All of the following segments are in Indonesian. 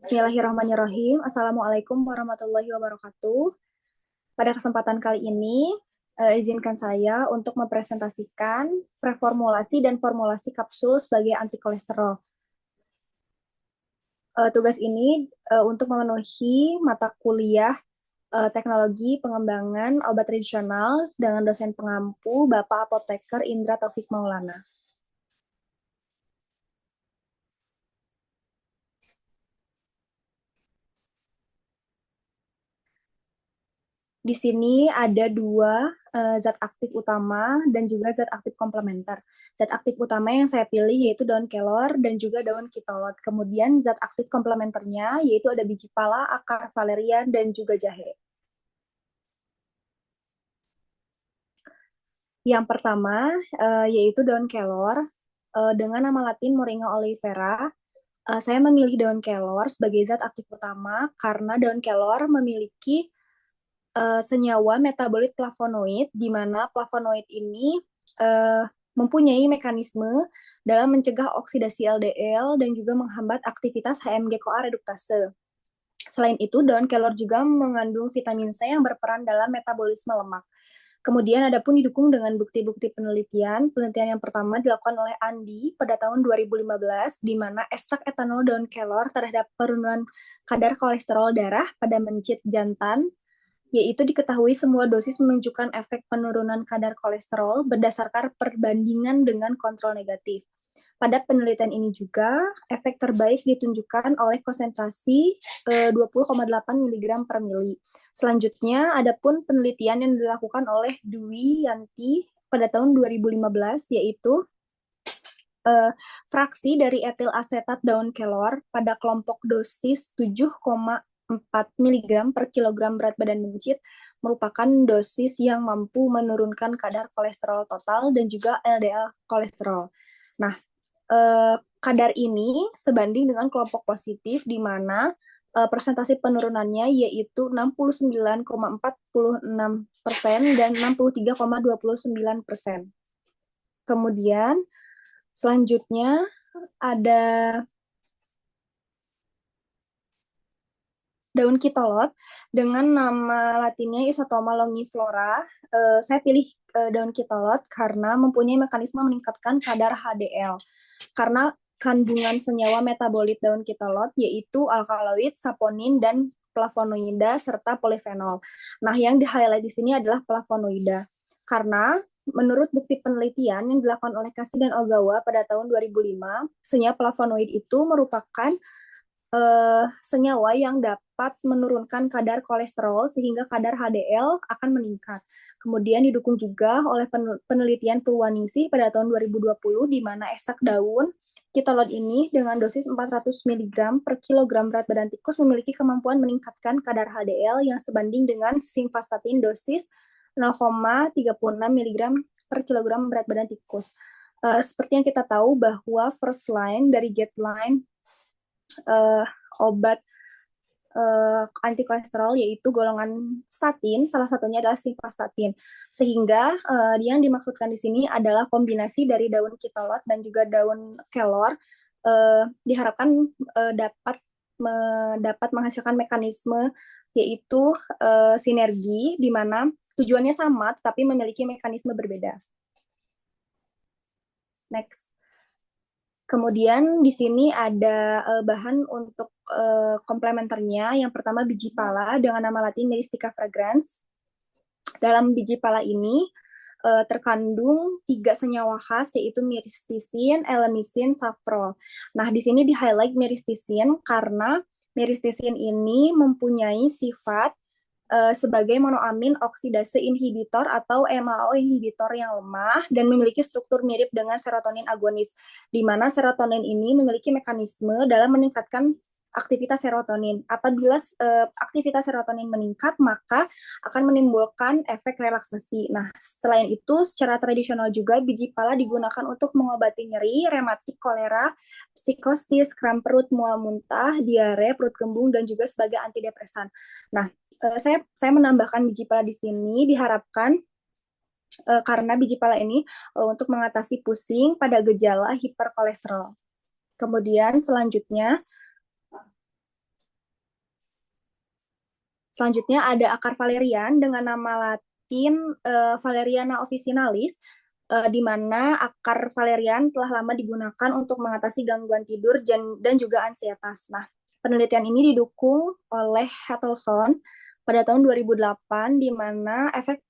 Bismillahirrahmanirrahim. Assalamualaikum warahmatullahi wabarakatuh. Pada kesempatan kali ini, izinkan saya untuk mempresentasikan preformulasi dan formulasi kapsul sebagai anti kolesterol. Tugas ini untuk memenuhi mata kuliah teknologi pengembangan obat tradisional dengan dosen pengampu Bapak Apoteker Indra Taufik Maulana. Di sini ada dua zat aktif utama dan juga zat aktif komplementer. Zat aktif utama yang saya pilih yaitu daun kelor dan juga daun kitolot. Kemudian zat aktif komplementernya yaitu ada biji pala, akar valerian, dan juga jahe. Yang pertama yaitu daun kelor dengan nama latin Moringa oleifera. Saya memilih daun kelor sebagai zat aktif utama karena daun kelor memiliki senyawa metabolit flavonoid, di mana flavonoid ini mempunyai mekanisme dalam mencegah oksidasi LDL dan juga menghambat aktivitas HMG-CoA reduktase. Selain itu, daun kelor juga mengandung vitamin C yang berperan dalam metabolisme lemak. Kemudian ada pun didukung dengan bukti-bukti penelitian. Penelitian yang pertama dilakukan oleh Andi pada tahun 2015, di mana ekstrak etanol daun kelor terhadap penurunan kadar kolesterol darah pada mencit jantan, yaitu diketahui semua dosis menunjukkan efek penurunan kadar kolesterol berdasarkan perbandingan dengan kontrol negatif. Pada penelitian ini juga, efek terbaik ditunjukkan oleh konsentrasi 20,8 mg per mili. Selanjutnya, ada pun penelitian yang dilakukan oleh Dwi Yanti pada tahun 2015, yaitu fraksi dari etil asetat daun kelor pada kelompok dosis 7,4 mg per kilogram berat badan mencit merupakan dosis yang mampu menurunkan kadar kolesterol total dan juga LDL kolesterol. Nah, kadar ini sebanding dengan kelompok positif di mana persentase penurunannya yaitu 69,46% dan 63,29%. Kemudian selanjutnya ada daun kitolot dengan nama latinnya Isotoma longiflora. Saya pilih daun kitolot karena mempunyai mekanisme meningkatkan kadar HDL. Karena kandungan senyawa metabolit daun kitolot yaitu alkaloid, saponin, dan flavonoida serta polifenol. Nah, yang di-highlight di sini adalah flavonoida. Karena menurut bukti penelitian yang dilakukan oleh Kasi dan Ogawa pada tahun 2005, senyawa flavonoid itu merupakan senyawa yang dapat menurunkan kadar kolesterol sehingga kadar HDL akan meningkat. Kemudian didukung juga oleh penelitian Purwaningsih pada tahun 2020 di mana ekstrak daun kitolot ini dengan dosis 400 mg per kilogram berat badan tikus memiliki kemampuan meningkatkan kadar HDL yang sebanding dengan simvastatin dosis 0,36 mg per kilogram berat badan tikus. Seperti yang kita tahu bahwa first line dari guideline obat anti kolesterol yaitu golongan statin, salah satunya adalah simvastatin. Sehingga yang dimaksudkan di sini adalah kombinasi dari daun kitolot dan juga daun kelor diharapkan dapat menghasilkan mekanisme yaitu sinergi di mana tujuannya sama tapi memiliki mekanisme berbeda. Next. Kemudian di sini ada bahan untuk komplementernya. Yang pertama biji pala dengan nama latin Myristica fragrans. Dalam biji pala ini terkandung 3 senyawa khas yaitu myristicin, elemicin, saffrol. Nah, di sini di-highlight myristicin karena myristicin ini mempunyai sifat sebagai monoamin oksidase inhibitor atau MAO inhibitor yang lemah dan memiliki struktur mirip dengan serotonin agonis, di mana serotonin ini memiliki mekanisme dalam meningkatkan aktivitas serotonin. Apabila aktivitas serotonin meningkat, maka akan menimbulkan efek relaksasi. Nah, selain itu, secara tradisional juga biji pala digunakan untuk mengobati nyeri, rematik, kolera, psikosis, kram perut, mual muntah, diare, perut kembung, dan juga sebagai antidepresan. Nah, saya menambahkan biji pala di sini diharapkan karena biji pala ini untuk mengatasi pusing pada gejala hiperkolesterol. Kemudian selanjutnya Selanjutnya ada akar valerian dengan nama Latin Valeriana officinalis, di mana akar valerian telah lama digunakan untuk mengatasi gangguan tidur dan juga ansietas. Nah, penelitian ini didukung oleh Hattelson pada tahun 2008, di mana efek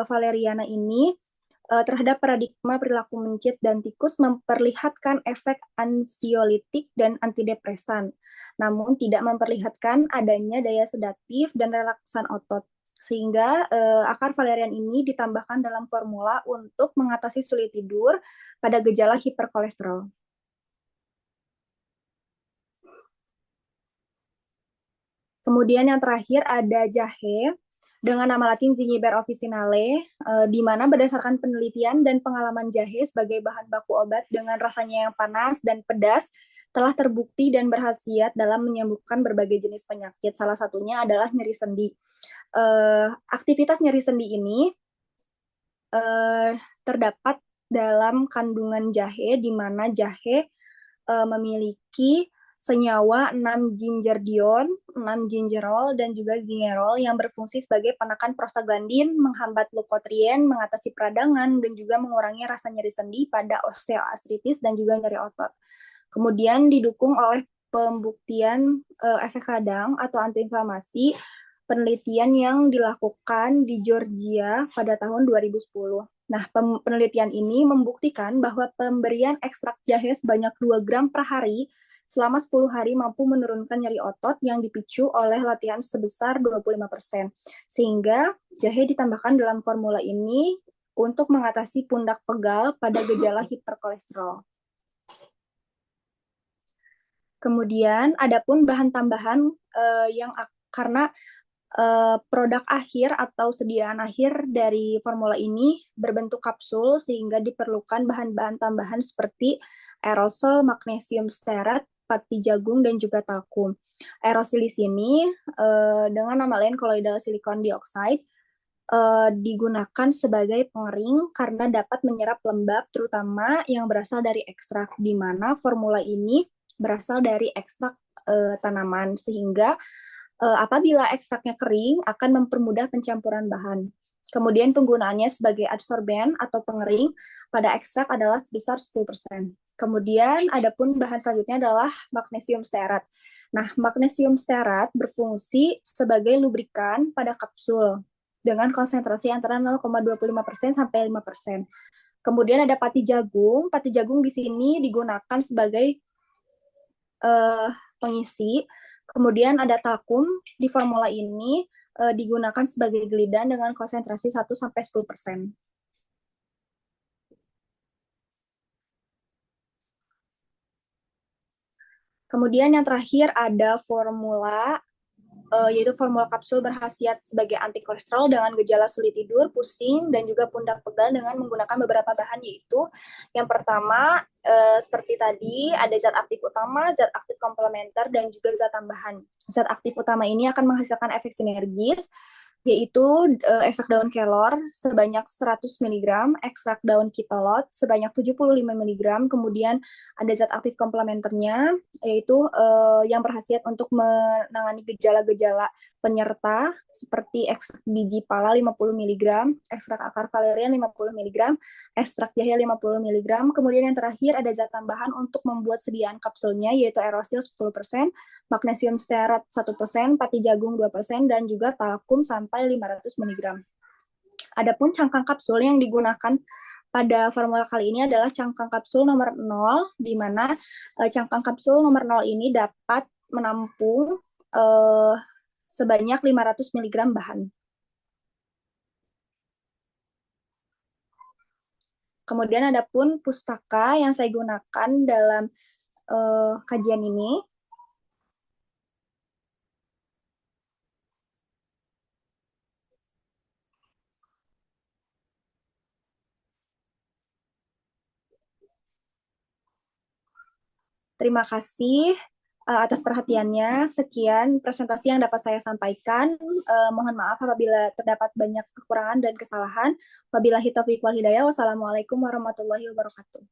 valeriana ini terhadap paradigma perilaku mencit dan tikus memperlihatkan efek ansiolitik dan antidepresan, namun tidak memperlihatkan adanya daya sedatif dan relaksan otot. Sehingga akar valerian ini ditambahkan dalam formula untuk mengatasi sulit tidur pada gejala hiperkolesterol. Kemudian yang terakhir ada jahe dengan nama latin Zingiber officinale, di mana berdasarkan penelitian dan pengalaman jahe sebagai bahan baku obat dengan rasanya yang panas dan pedas telah terbukti dan berkhasiat dalam menyembuhkan berbagai jenis penyakit. Salah satunya adalah nyeri sendi. Aktivitas nyeri sendi ini terdapat dalam kandungan jahe, di mana jahe memiliki senyawa 6 gingerdiol, 6 gingerol, dan juga zingerol yang berfungsi sebagai penekan prostaglandin, menghambat leukotrien, mengatasi peradangan, dan juga mengurangi rasa nyeri sendi pada osteoartritis dan juga nyeri otot. Kemudian didukung oleh pembuktian efek radang atau antiinflamasi, penelitian yang dilakukan di Georgia pada tahun 2010. Nah, penelitian ini membuktikan bahwa pemberian ekstrak jahe sebanyak 2 gram per hari selama 10 hari mampu menurunkan nyeri otot yang dipicu oleh latihan sebesar 25%. Sehingga jahe ditambahkan dalam formula ini untuk mengatasi pundak pegal pada gejala hiperkolesterol. Kemudian adapun bahan tambahan yang karena produk akhir atau sediaan akhir dari formula ini berbentuk kapsul, sehingga diperlukan bahan-bahan tambahan seperti aerosol, magnesium stearat, pati jagung, dan juga talkum. Aerosol di sini dengan nama lain colloidal silicon dioxide digunakan sebagai pengering karena dapat menyerap lembab, terutama yang berasal dari ekstrak, di mana formula ini berasal dari ekstrak tanaman, sehingga apabila ekstraknya kering akan mempermudah pencampuran bahan. Kemudian penggunaannya sebagai adsorben atau pengering pada ekstrak adalah sebesar 10%. Kemudian adapun bahan selanjutnya adalah magnesium stearat. Nah, magnesium stearat berfungsi sebagai lubrikan pada kapsul dengan konsentrasi antara 0,25% sampai 5%. Kemudian ada pati jagung. Pati jagung di sini digunakan sebagai pengisi. Kemudian ada talkum, di formula ini digunakan sebagai glidan dengan konsentrasi 1-10%. Kemudian yang terakhir ada formula, yaitu formula kapsul berkhasiat sebagai anti kolesterol dengan gejala sulit tidur, pusing, dan juga pundak pegal dengan menggunakan beberapa bahan, yaitu yang pertama seperti tadi ada zat aktif utama, zat aktif komplementer, dan juga zat tambahan. Zat aktif utama ini akan menghasilkan efek sinergis, yaitu ekstrak daun kelor sebanyak 100 mg, ekstrak daun kitolot sebanyak 75 mg, kemudian ada zat aktif komplementernya, yaitu yang berkhasiat untuk menangani gejala-gejala penyerta seperti ekstrak biji pala 50 mg, ekstrak akar valerian 50 mg, ekstrak jahe 50 mg, kemudian yang terakhir ada zat tambahan untuk membuat sediaan kapsulnya, yaitu aerosil 10%, magnesium stearat 1%, pati jagung 2%, dan juga talkum sampai 500 mg. Adapun cangkang kapsul yang digunakan pada formula kali ini adalah cangkang kapsul nomor 0, di mana cangkang kapsul nomor 0 ini dapat menampung sebanyak 500 mg bahan. Kemudian adapun pustaka yang saya gunakan dalam kajian ini, terima kasih atas perhatiannya. Sekian presentasi yang dapat saya sampaikan. Mohon maaf apabila terdapat banyak kekurangan dan kesalahan. Wabillahi taufiq wal hidayah. Wassalamualaikum warahmatullahi wabarakatuh.